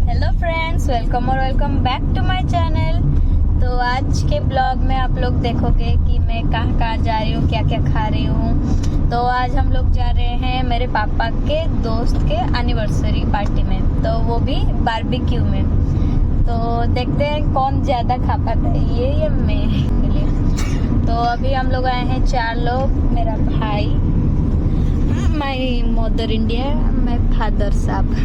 Hello friends, welcome back to my channel. तो आज के ब्लॉग में आप लोग देखोगे कि मैं कहाँ कहाँ जा रही हूँ, क्या क्या खा रही हूँ। तो आज हम लोग जा रहे हैं मेरे पापा के दोस्त के एनिवर्सरी पार्टी में, तो वो भी बारबेक्यू में। तो देखते हैं कौन ज़्यादा खा पाता है, ये या मैं के लिए। तो अभी हम लोग आए हैं 4 लोग, मेरा भाई, my mother India, my father साहब।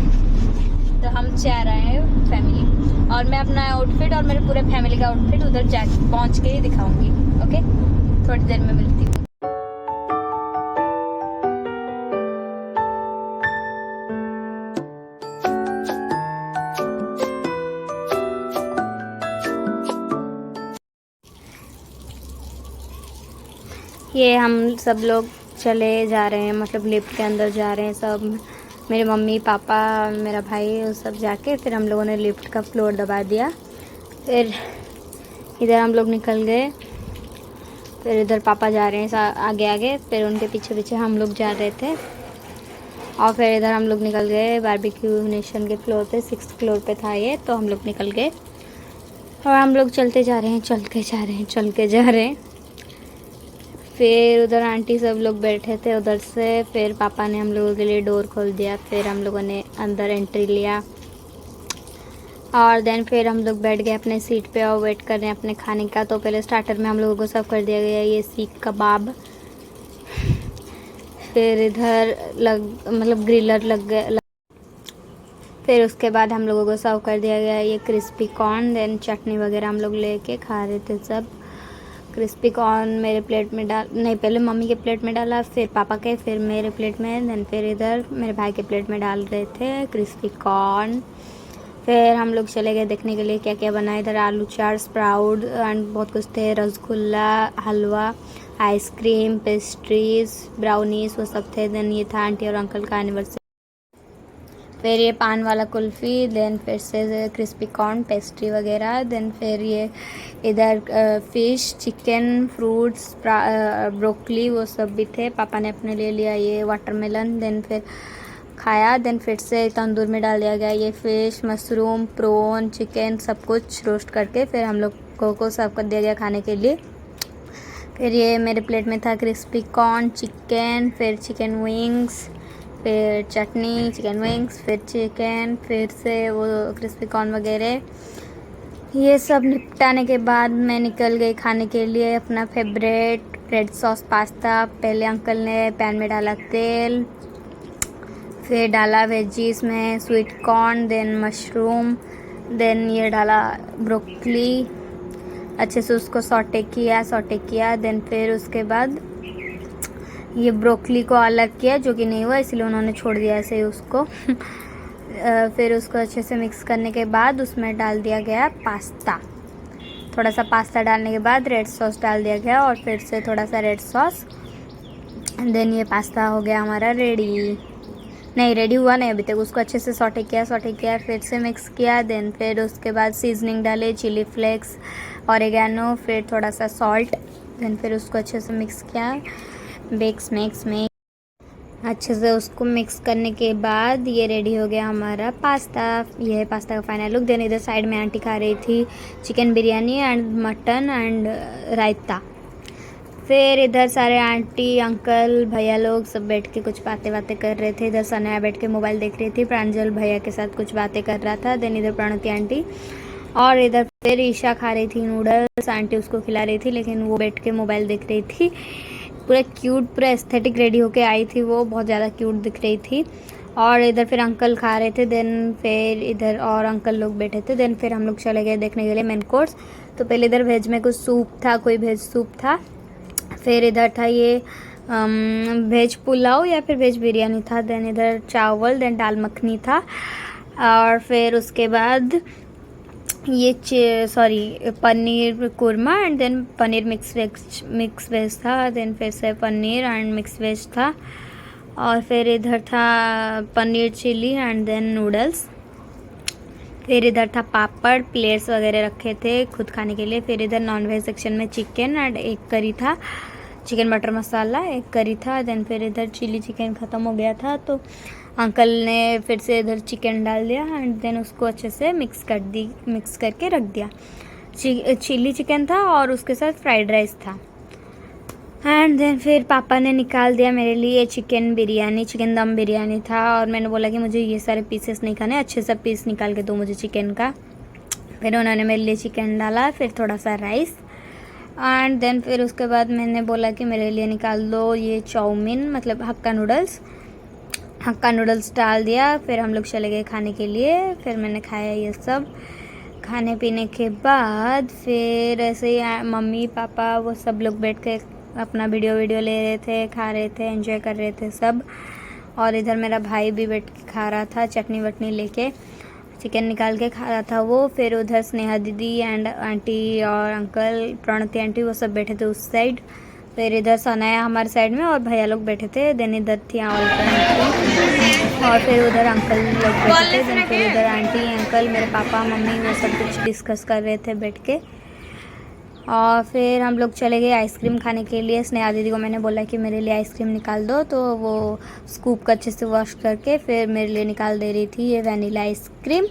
तो हम 4 आए हैं फैमिली, और मैं अपना आउटफिट और मेरे पूरे फैमिली का आउटफिट उधर जा पहुँच के ही दिखाऊंगी। ओके, थोड़ी देर में मिलती हूँ। ये हम सब लोग चले जा रहे हैं, मतलब लिफ्ट के अंदर जा रहे हैं सब। मेरे मम्मी पापा मेरा भाई वो सब जाके फिर हम लोगों ने लिफ्ट का फ्लोर दबा दिया। फिर इधर हम लोग निकल गए, फिर इधर पापा जा रहे हैं आगे आगे, फिर उनके पीछे पीछे हम लोग जा रहे थे। और फिर इधर हम लोग निकल गए बारबेक्यू नेशन के फ्लोर पे, 6th फ्लोर पे था ये। तो हम लोग निकल गए और हम लोग चलते जा रहे हैं, चल के जा रहे हैं। फिर उधर आंटी सब लोग बैठे थे उधर से, फिर पापा ने हम लोगों के लिए डोर खोल दिया। फिर हम लोगों ने अंदर एंट्री लिया और देन फिर हम लोग बैठ गए अपने सीट पे और वेट कर रहे हैं अपने खाने का। तो पहले स्टार्टर में हम लोगों को सर्व कर दिया गया ये सीख कबाब। फिर इधर ग्रिलर लग गया। फिर उसके बाद हम लोगों को सर्व कर दिया गया ये क्रिस्पी कॉर्न। देन चटनी वगैरह हम लोग लेके खा रहे थे सब। क्रिस्पी कॉर्न मेरे प्लेट में नहीं, पहले मम्मी के प्लेट में डाला, फिर पापा के, फिर मेरे प्लेट में, देन फिर इधर मेरे भाई के प्लेट में डाल रहे थे क्रिस्पी कॉर्न। फिर हम लोग चले गए देखने के लिए क्या क्या बना। इधर आलू चाट, स्प्राउट एंड बहुत कुछ थे, रसगुल्ला, हलवा, आइसक्रीम, पेस्ट्रीज, ब्राउनीज, वो सब थे। देन ये था आंटी और अंकल का एनिवर्सरी। फिर ये पान वाला कुल्फ़ी, देन फिर से क्रिस्पी कॉर्न, पेस्ट्री वगैरह। देन फिर ये इधर फ़िश, चिकन, फ्रूट्स, ब्रोकली, वो सब भी थे। पापा ने अपने लिए लिया ये वाटरमेलन। देन फिर खाया। देन फिर से तंदूर में डाल दिया गया ये फ़िश, मशरूम, प्रॉन, चिकन, सब कुछ रोस्ट करके फिर हम लोग को सर्व कर दिया गया खाने के लिए। फिर ये मेरे प्लेट में था क्रिस्पी कॉर्न, चिकन, फिर चिकन विंग्स, फिर चटनी, चिकन विंग्स, फिर चिकन, फिर से वो क्रिस्पी कॉर्न वगैरह। ये सब निपटाने के बाद मैं निकल गई खाने के लिए अपना फेवरेट रेड सॉस पास्ता। पहले अंकल ने पैन में डाला तेल, फिर डाला वेजीज में sweet corn, then mushroom, then ये डाला ब्रोकली, अच्छे से उसको सॉटे किया। देन फिर उसके बाद ये ब्रोकली को अलग किया, जो कि नहीं हुआ इसलिए उन्होंने छोड़ दिया ऐसे ही उसको। फिर उसको अच्छे से मिक्स करने के बाद उसमें डाल दिया गया पास्ता। थोड़ा सा पास्ता डालने के बाद रेड सॉस डाल दिया गया और फिर से थोड़ा सा रेड सॉस। देन ये पास्ता हो गया हमारा रेडी। नहीं, रेडी हुआ नहीं अभी तक। उसको अच्छे से सॉटे किया, फिर से मिक्स किया। देन फिर उसके बाद सीजनिंग डाले, चिली फ्लेक्स, ऑरिगेनो, फिर थोड़ा सा सॉल्ट। देन फिर उसको अच्छे से मिक्स किया, मिक्स अच्छे से उसको मिक्स करने के बाद ये रेडी हो गया हमारा पास्ता। ये है पास्ता का फाइनल लुक। देन इधर साइड में आंटी खा रही थी chicken biryani and mutton and raita. फिर इधर सारे आंटी, अंकल, भैया लोग सब बैठ के कुछ बातें कर रहे थे। इधर सनाया बैठ के मोबाइल देख रही थी, प्रांजल भैया के साथ कुछ बातें कर रहा था। देन इधर प्रणति आंटी, और इधर फिर ईशा खा रही थी नूडल्स। आंटी उसको खिला रही थी लेकिन वो बैठ के मोबाइल देख रही थी। पूरा क्यूट, पूरा एस्थेटिक रेडी होके आई थी वो, बहुत ज़्यादा क्यूट दिख रही थी। और इधर फिर अंकल खा रहे थे। देन फिर इधर और अंकल लोग बैठे थे। देन फिर हम लोग चले गए देखने के लिए मेन कोर्स। तो पहले इधर वेज में कुछ सूप था, कोई वेज सूप था। फिर इधर था ये वेज पुलाव या फिर वेज बिरयानी था। देन इधर चावल, देन दाल मखनी था। और फिर उसके बाद ये paneer korma and then paneer mix veg था। देन फिर से पनीर एंड मिक्स वेज था। और फिर इधर था paneer chilli and then noodles. फिर इधर था पापड़, प्लेट्स वगैरह रखे थे खुद खाने के लिए। फिर इधर नॉनवेज सेक्शन में चिकन एंड एक करी था, चिकन बटर मसाला, एक करी था। देन फिर इधर चिली चिकन ख़त्म हो गया था तो अंकल ने फिर से इधर चिकन डाल दिया एंड देन उसको अच्छे से मिक्स करके रख दिया। चिली चिकन था और उसके साथ फ्राइड राइस था। एंड देन फिर पापा ने निकाल दिया मेरे लिए चिकन दम बिरयानी था। और मैंने बोला कि मुझे ये सारे पीसेस नहीं खाने, अच्छे से पीस निकाल के दो मुझे चिकन का। फिर उन्होंने मेरे लिए चिकन डाला, फिर थोड़ा सा राइस एंड देन फिर उसके बाद मैंने बोला कि मेरे लिए निकाल दो ये चाउमीन, मतलब हक्का नूडल्स डाल दिया। फिर हम लोग चले गए खाने के लिए। फिर मैंने खाया ये सब। खाने पीने के बाद फिर ऐसे ही मम्मी पापा वो सब लोग बैठ के अपना वीडियो ले रहे थे, खा रहे थे, एंजॉय कर रहे थे सब। और इधर मेरा भाई भी बैठ के खा रहा था, चटनी वटनी लेके चिकन निकाल के खा रहा था वो। फिर उधर स्नेहा दीदी एंड आंटी और अंकल प्रणति आंटी वो सब बैठे थे उस साइड। फिर इधर सनाया हमारे साइड में और भैया लोग बैठे थे। देन इधर थी आंटी और फिर उधर अंकल लोग बैठे थे। देन फिर इधर आंटी अंकल मेरे पापा मम्मी वो सब कुछ डिस्कस कर रहे थे बैठ के। और फिर हम लोग चले गए आइसक्रीम खाने के लिए। स्नेहा दीदी को मैंने बोला कि मेरे लिए आइसक्रीम निकाल दो, तो वो स्कूप का अच्छे से वॉश करके फिर मेरे लिए निकाल दे रही थी ये वनीला आइसक्रीम,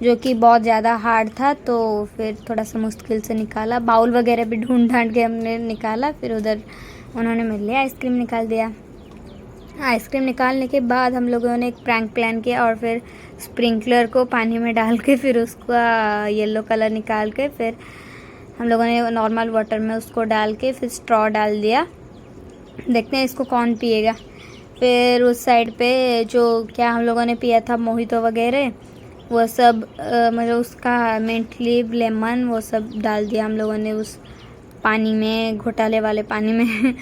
जो कि बहुत ज़्यादा हार्ड था। तो फिर थोड़ा सा मुश्किल से निकाला, बाउल वगैरह भी ढूंढ के हमने निकाला। फिर उधर उन्होंने मेरे लिए आइसक्रीम निकाल दिया। आइसक्रीम निकालने के बाद हम लोगों ने एक प्रैंक प्लान किया और फिर स्प्रिंकलर को पानी में डाल के फिर उसका येलो कलर निकाल के फिर हम लोगों ने नॉर्मल वाटर में उसको डाल के फिर स्ट्रॉ डाल दिया। देखते हैं इसको कौन पिएगा। फिर उस साइड पे जो क्या हम लोगों ने पिया था मोहितो वगैरह वो सब मतलब उसका मिंट लीव लेमन वो सब डाल दिया हम लोगों ने उस पानी में, घोटाले वाले पानी में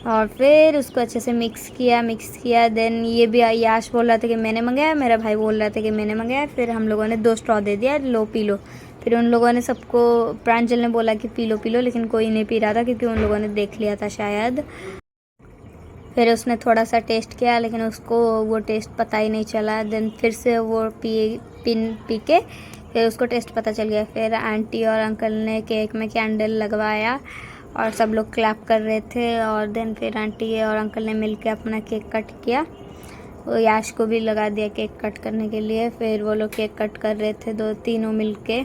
और फिर उसको अच्छे से मिक्स किया। देन ये भी याश बोल रहा था कि मैंने मंगाया, मेरा भाई बोल रहा था कि मैंने मंगाया। फिर हम लोगों ने 2 स्ट्रॉ दे दिया, लो पी लो। फिर उन लोगों ने सबको, प्रांजल ने बोला कि पी लो लेकिन कोई नहीं पी रहा था क्योंकि उन लोगों ने देख लिया था शायद। फिर उसने थोड़ा सा टेस्ट किया लेकिन उसको वो टेस्ट पता ही नहीं चला। देन फिर से वो पी के फिर उसको टेस्ट पता चल गया। फिर आंटी और अंकल ने केक में कैंडल लगवाया और सब लोग क्लैप कर रहे थे। और देन फिर आंटी और अंकल ने मिलके अपना केक कट किया। वो याश को भी लगा दिया केक कट करने के लिए। फिर वो लोग केक कट कर रहे थे तीनों मिलके।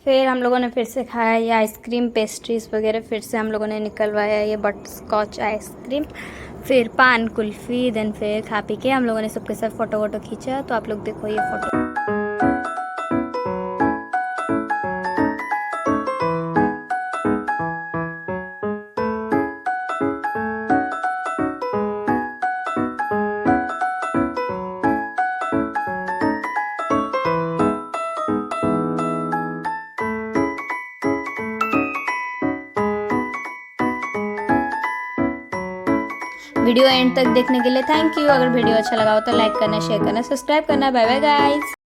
फिर हम लोगों ने फिर से खाया ये आइसक्रीम, पेस्ट्रीज वगैरह। फिर से हम लोगों ने निकलवाया ये बटरस्कॉच आइसक्रीम, फिर पान कुल्फ़ी। देन फिर खा पी के हम लोगों ने सबके साथ फ़ोटो खींचा। तो आप लोग देखो ये फ़ोटो। वीडियो एंड तक देखने के लिए थैंक यू। अगर वीडियो अच्छा लगा हो तो लाइक करना, शेयर करना, सब्सक्राइब करना। Bye bye guys.